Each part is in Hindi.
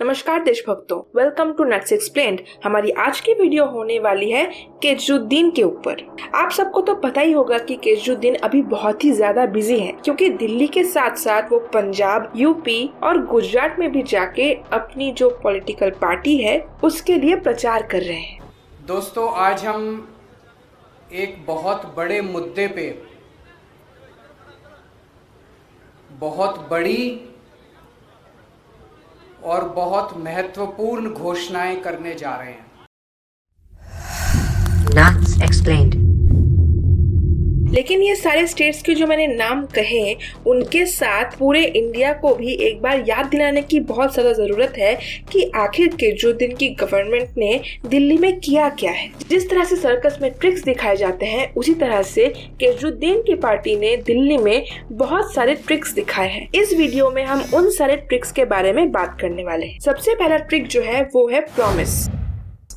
नमस्कार देशभक्तों, वेलकम टू नट्स एक्सप्लेन्ड। हमारी आज की वीडियो होने वाली है केजरीवाल के ऊपर। आप सबको तो पता ही होगा कि केजरीवाल अभी बहुत ही ज्यादा बिजी हैं, क्योंकि दिल्ली के साथ साथ वो पंजाब, यूपी और गुजरात में भी जाके अपनी जो पॉलिटिकल पार्टी है उसके लिए प्रचार कर रहे हैं। दोस्तों, आज हम एक बहुत बड़े मुद्दे पे बहुत बड़ी और बहुत महत्वपूर्ण घोषणाएं करने जा रहे हैं। Nuts Explained। लेकिन ये सारे स्टेट्स के जो मैंने नाम कहे, उनके साथ पूरे इंडिया को भी एक बार याद दिलाने की बहुत ज़्यादा ज़रूरत है कि आखिर केजरीवाल की गवर्नमेंट ने दिल्ली में किया क्या है। जिस तरह से सर्कस में ट्रिक्स दिखाए जाते हैं, उसी तरह से केजरीवाल की पार्टी ने दिल्ली में बहुत सारे ट्रिक्स दिखाए हैं। इस वीडियो में हम उन सारे ट्रिक्स के बारे में बात करने वाले हैं। सबसे पहला ट्रिक जो है वो है प्रॉमिस।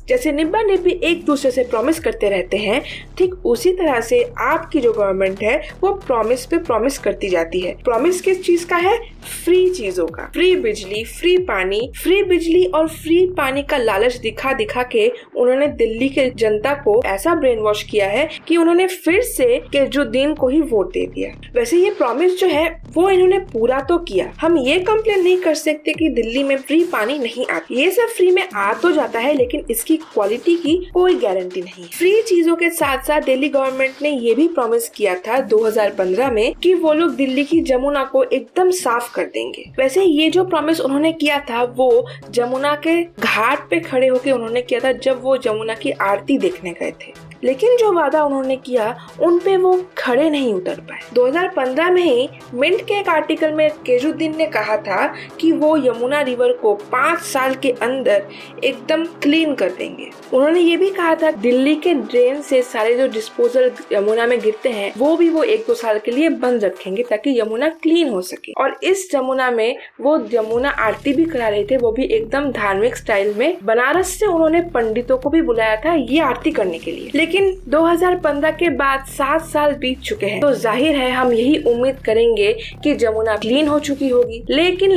जैसे निब्बा निब्बी एक दूसरे से प्रॉमिस करते रहते हैं, ठीक उसी तरह से आपकी जो गवर्नमेंट है वो प्रॉमिस पे प्रॉमिस करती जाती है। प्रॉमिस किस चीज का है? फ्री चीजों का। फ्री बिजली, फ्री पानी, फ्री बिजली और फ्री पानी का लालच दिखा दिखा के उन्होंने दिल्ली के जनता को ऐसा ब्रेन वॉश किया है कि उन्होंने फिर से केजरीवाल को ही वोट दे दिया। वैसे ये प्रॉमिस जो है वो इन्होंने पूरा तो किया। हम ये कंप्लेन नहीं कर सकते कि दिल्ली में फ्री पानी नहीं आता। ये सब फ्री में आ तो जाता है, लेकिन इसकी क्वालिटी की कोई गारंटी नहीं। फ्री चीजों के साथ साथ दिल्ली गवर्नमेंट ने ये भी प्रॉमिस किया था 2015 में कि वो लोग दिल्ली की जमुना को एकदम साफ कर देंगे। वैसे ये जो प्रॉमिस उन्होंने किया था वो जमुना के घाट पे खड़े होकर उन्होंने किया था, जब वो जमुना की आरती देखने गए थे। लेकिन जो वादा उन्होंने किया उन पे वो खड़े नहीं उतर पाए। 2015 में ही मिंट के एक आर्टिकल में केजरीवाल ने कहा था कि वो यमुना रिवर को 5 साल के अंदर एकदम क्लीन कर देंगे। उन्होंने ये भी कहा था दिल्ली के ड्रेन से सारे जो डिस्पोजल यमुना में गिरते हैं वो भी वो 1-2 साल के लिए बंद रखेंगे ताकि यमुना क्लीन हो सके। और इस जमुना में वो यमुना आरती भी करा रहे थे, वो भी एकदम धार्मिक स्टाइल में। बनारस से उन्होंने पंडितों को भी बुलाया था ये आरती करने के लिए। लेकिन 2015 के बाद 7 साल बीत चुके हैं, तो जाहिर है हम यही उम्मीद करेंगे कि जमुना क्लीन हो चुकी होगी। लेकिन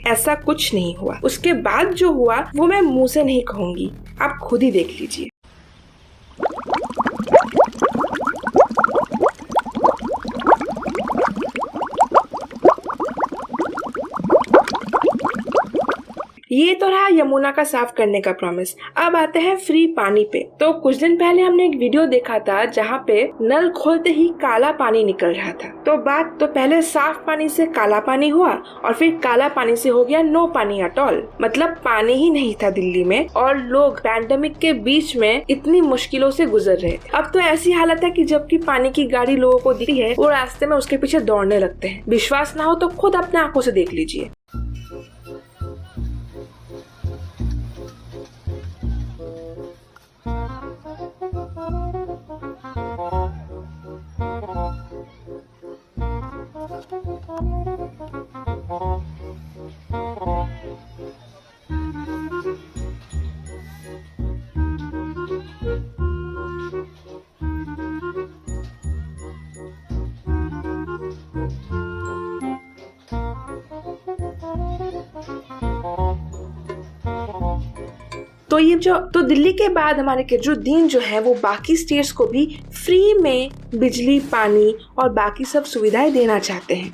ऐसा कुछ नहीं हुआ। उसके बाद जो हुआ वो मैं मुंह से नहीं कहूंगी, आप खुद ही देख लीजिए। ये तो रहा यमुना का साफ करने का प्रॉमिस। अब आते हैं फ्री पानी पे। तो कुछ दिन पहले हमने एक वीडियो देखा था जहाँ पे नल खोलते ही काला पानी निकल रहा था। तो बात तो पहले साफ पानी से काला पानी हुआ और फिर काला पानी से हो गया नो पानी एट ऑल। मतलब पानी ही नहीं था दिल्ली में और लोग पैंडेमिक के बीच में इतनी मुश्किलों से गुजर रहे थे। अब तो ऐसी हालत है कि जबकि पानी की गाड़ी लोगों को दिखती है, वो रास्ते में उसके पीछे दौड़ने लगते हैं। विश्वास ना हो तो खुद अपने आंखों से देख लीजिए। तो दिल्ली के बाद हमारे केजरीवाल जो है वो बाकी स्टेट्स को भी फ्री में बिजली, पानी और बाकी सब सुविधाएं देना चाहते हैं।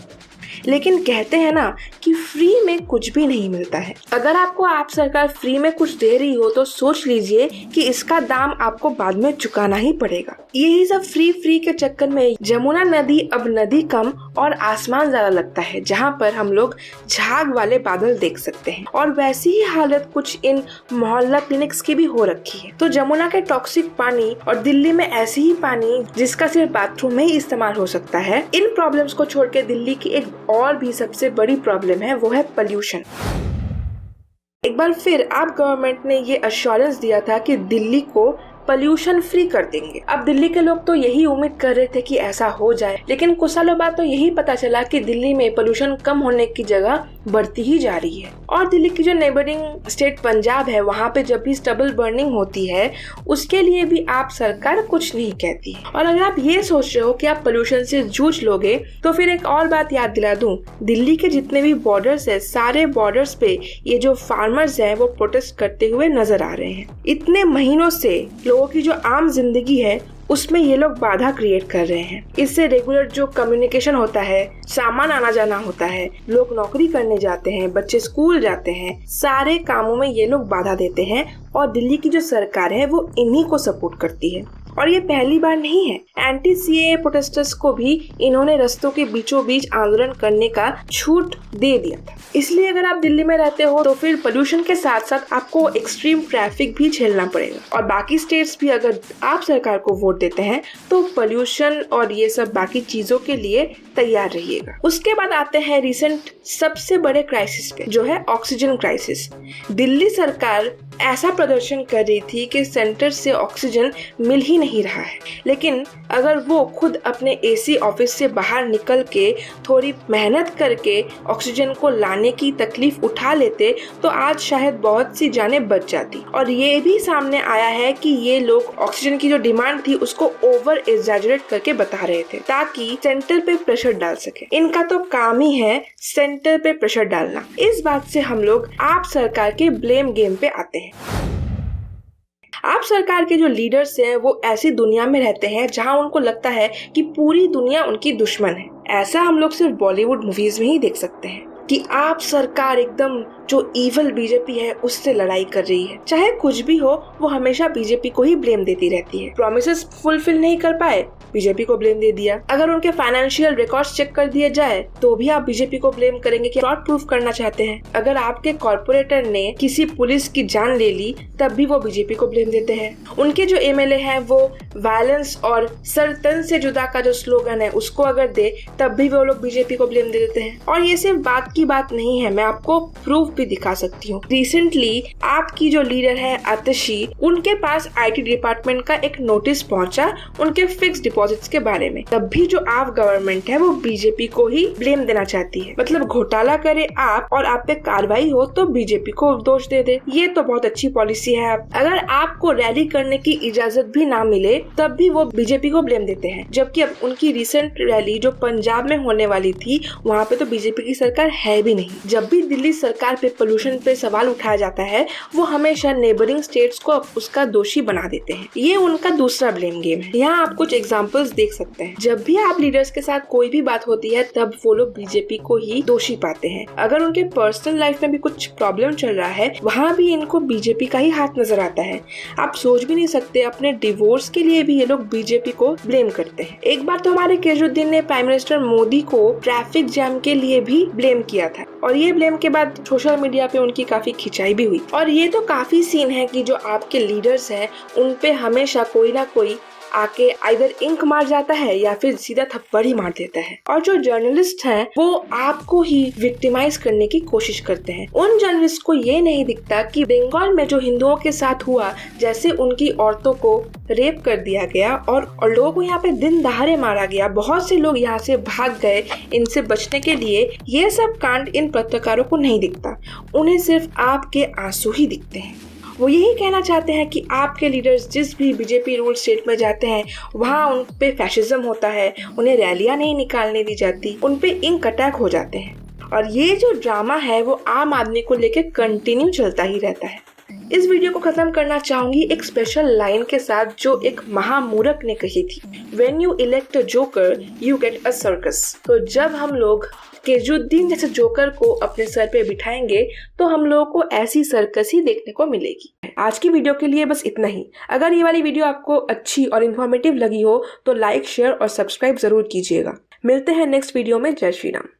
लेकिन कहते हैं ना कि फ्री में कुछ भी नहीं मिलता है। अगर आपको आप सरकार फ्री में कुछ दे रही हो तो सोच लीजिए कि इसका दाम आपको बाद में चुकाना ही पड़ेगा। यही सब फ्री के चक्कर में जमुना नदी अब नदी कम और आसमान ज्यादा लगता है, जहाँ पर हम लोग झाग वाले बादल देख सकते हैं। और वैसी ही हालत कुछ इन मोहल्ला क्लिनिक्स की भी हो रखी है। तो जमुना के टॉक्सिक पानी और दिल्ली में ऐसी ही पानी जिसका सिर्फ बाथरूम में ही इस्तेमाल हो सकता है, इन प्रॉब्लम्स को छोड़ के दिल्ली की एक और भी सबसे बड़ी प्रॉब्लम है, वो है पोल्यूशन। एक बार फिर आप गवर्नमेंट ने ये अश्योरेंस दिया था कि दिल्ली को पोल्यूशन फ्री कर देंगे। अब दिल्ली के लोग तो यही उम्मीद कर रहे थे कि ऐसा हो जाए, लेकिन कुछ सालों बाद तो यही पता चला कि दिल्ली में पोल्यूशन कम होने की जगह बढ़ती ही जा रही है। और दिल्ली की जो नेबरिंग स्टेट पंजाब है, वहाँ पे जब भी स्टबल बर्निंग होती है उसके लिए भी आप सरकार कुछ नहीं कहती। और अगर आप ये सोच रहे हो कि आप पोल्यूशन से जूझ लोगे, तो फिर एक और बात याद दिला दूं, दिल्ली के जितने भी बॉर्डर्स है, सारे बॉर्डर्स पे ये जो फार्मर्स हैं वो प्रोटेस्ट करते हुए नजर आ रहे हैं। इतने महीनों से लोगों की जो आम जिंदगी है उसमें ये लोग बाधा क्रिएट कर रहे हैं। इससे रेगुलर जो कम्युनिकेशन होता है, सामान आना जाना होता है, लोग नौकरी करने जाते हैं, बच्चे स्कूल जाते हैं, सारे कामों में ये लोग बाधा देते हैं। और दिल्ली की जो सरकार है वो इन्हीं को सपोर्ट करती है। और ये पहली बार नहीं है, एंटी सीएए प्रोटेस्टर्स को भी इन्होंने रस्तों के बीचों बीच आंदोलन करने का छूट दे दिया था। इसलिए अगर आप दिल्ली में रहते हो तो फिर पोल्यूशन के साथ साथ आपको एक्सट्रीम ट्रैफिक भी झेलना पड़ेगा। और बाकी स्टेट्स भी अगर आप सरकार को वोट देते हैं तो पोल्यूशन और ये सब बाकी चीजों के लिए तैयार रहिएगा। उसके बाद आते हैं रिसेंट सबसे बड़े क्राइसिस पे, जो है ऑक्सीजन क्राइसिस। दिल्ली सरकार ऐसा प्रदर्शन कर रही थी कि सेंटर से ऑक्सीजन मिल ही नहीं रहा है, लेकिन अगर वो खुद अपने एसी ऑफिस से बाहर निकल के थोड़ी मेहनत करके ऑक्सीजन को लाने की तकलीफ उठा लेते तो आज शायद बहुत सी जानें बच जाती। और ये भी सामने आया है कि ये लोग ऑक्सीजन की जो डिमांड थी उसको ओवर एग्जैजरेट करके बता रहे थे ताकि सेंटर पे प्रेशर डाल सके। इनका तो काम ही है सेंटर पे प्रेशर डालना। इस बात से हम लोग आप सरकार के ब्लेम गेम पे आते हैं। आप सरकार के जो लीडर्स हैं वो ऐसी दुनिया में रहते हैं जहां उनको लगता है कि पूरी दुनिया उनकी दुश्मन है। ऐसा हम लोग सिर्फ बॉलीवुड मूवीज में ही देख सकते हैं कि आप सरकार एकदम जो इवल बीजेपी है उससे लड़ाई कर रही है। चाहे कुछ भी हो, वो हमेशा बीजेपी को ही ब्लेम देती रहती है। प्रॉमिसेस फुलफिल नहीं कर पाए, बीजेपी को ब्लेम दे दिया। अगर उनके फाइनेंशियल रिकॉर्ड्स चेक कर दिए जाए तो भी आप बीजेपी को ब्लेम करेंगे कि फ्रॉड प्रूफ करना चाहते हैं। अगर आपके कॉर्पोरेटर ने किसी पुलिस की जान ले ली तब भी वो बीजेपी को ब्लेम देते हैं। उनके जो एमएलए हैं वो वायलेंस और सर तन से जुदा का जो स्लोगन है उसको अगर दे तब भी वो लोग बीजेपी को ब्लेम दे देते हैं। और ये सिर्फ बात की बात नहीं है, मैं आपको प्रूफ भी दिखा सकती हूँ। रिसेंटली आपकी जो लीडर है आतिशी, उनके पास आईटी डिपार्टमेंट का एक नोटिस पहुंचा उनके फिक्स डिपॉजिट्स के बारे में। तब भी जो आप गवर्नमेंट है वो बीजेपी को ही ब्लेम देना चाहती है। मतलब घोटाला करे आप और आप पे कार्रवाई हो तो बीजेपी को दोष दे दे। ये तो बहुत अच्छी पॉलिसी है। अगर आपको रैली करने की इजाजत भी ना मिले तब भी वो बीजेपी को ब्लेम देते हैं। जबकि अब उनकी रिसेंट रैली जो पंजाब में होने वाली थी वहाँ पे तो बीजेपी की सरकार है भी नहीं। जब भी दिल्ली सरकार पे पोल्यूशन पे सवाल उठाया जाता है वो हमेशा नेबरिंग स्टेट्स को उसका दोषी बना देते हैं। ये उनका दूसरा ब्लेम गेम है। यहाँ आप कुछ एग्जांपल्स देख सकते हैं। जब भी आप लीडर्स के साथ कोई भी बात होती है तब वो लोग बीजेपी को ही दोषी पाते हैं। अगर उनके पर्सनल लाइफ में भी कुछ प्रॉब्लम चल रहा है वहाँ भी इनको बीजेपी का ही हाथ नजर आता है। आप सोच भी नहीं सकते, अपने डिवोर्स के लिए भी ये लोग बीजेपी को ब्लेम करते हैं। एक बार तो हमारे केजरीवाल ने प्राइम मिनिस्टर मोदी को ट्रैफिक जैम के लिए भी ब्लेम किया था और ये ब्लेम के बाद सोशल मीडिया पे उनकी काफी खिंचाई भी हुई। और ये तो काफी सीन है कि जो आपके लीडर्स हैं उन पे हमेशा कोई ना कोई आके आइदर इंक मार जाता है या फिर सीधा थप्पड़ ही मार देता है। और जो जर्नलिस्ट हैं वो आपको ही विक्टिमाइज करने की कोशिश करते हैं। उन जर्नलिस्ट को ये नहीं दिखता कि बंगाल में जो हिंदुओं के साथ हुआ, जैसे उनकी औरतों को रेप कर दिया गया और लोगों को यहाँ पे दिन दहाड़े मारा गया, बहुत से लोग यहाँ से भाग गए इनसे बचने के लिए। ये सब कांड इन पत्रकारों को नहीं दिखता, उन्हें सिर्फ आपके आंसू ही दिखते हैं। वो यही कहना चाहते हैं कि आपके लीडर्स जिस भी बीजेपी रूल स्टेट में जाते हैं वहाँ उन पे फैशिज्म होता है, उन्हें रैलियां नहीं निकालने दी जाती, उन पे इंक अटैक हो जाते हैं। और ये जो ड्रामा है वो आम आदमी को लेके कंटिन्यू चलता ही रहता है। इस वीडियो को खत्म करना चाहूंगी एक स्पेशल लाइन के साथ जो एक महामूर्ख ने कही थी, When you elect a joker, you get a circus। तो जब हम लोग केजरीवाल जैसे जोकर को अपने सर पे बिठाएंगे तो हम लोगों को ऐसी सर्कस ही देखने को मिलेगी। आज की वीडियो के लिए बस इतना ही। अगर ये वाली वीडियो आपको अच्छी और इन्फॉर्मेटिव लगी हो तो लाइक, शेयर और सब्सक्राइब जरूर कीजिएगा। मिलते हैं नेक्स्ट वीडियो में। जय श्री राम।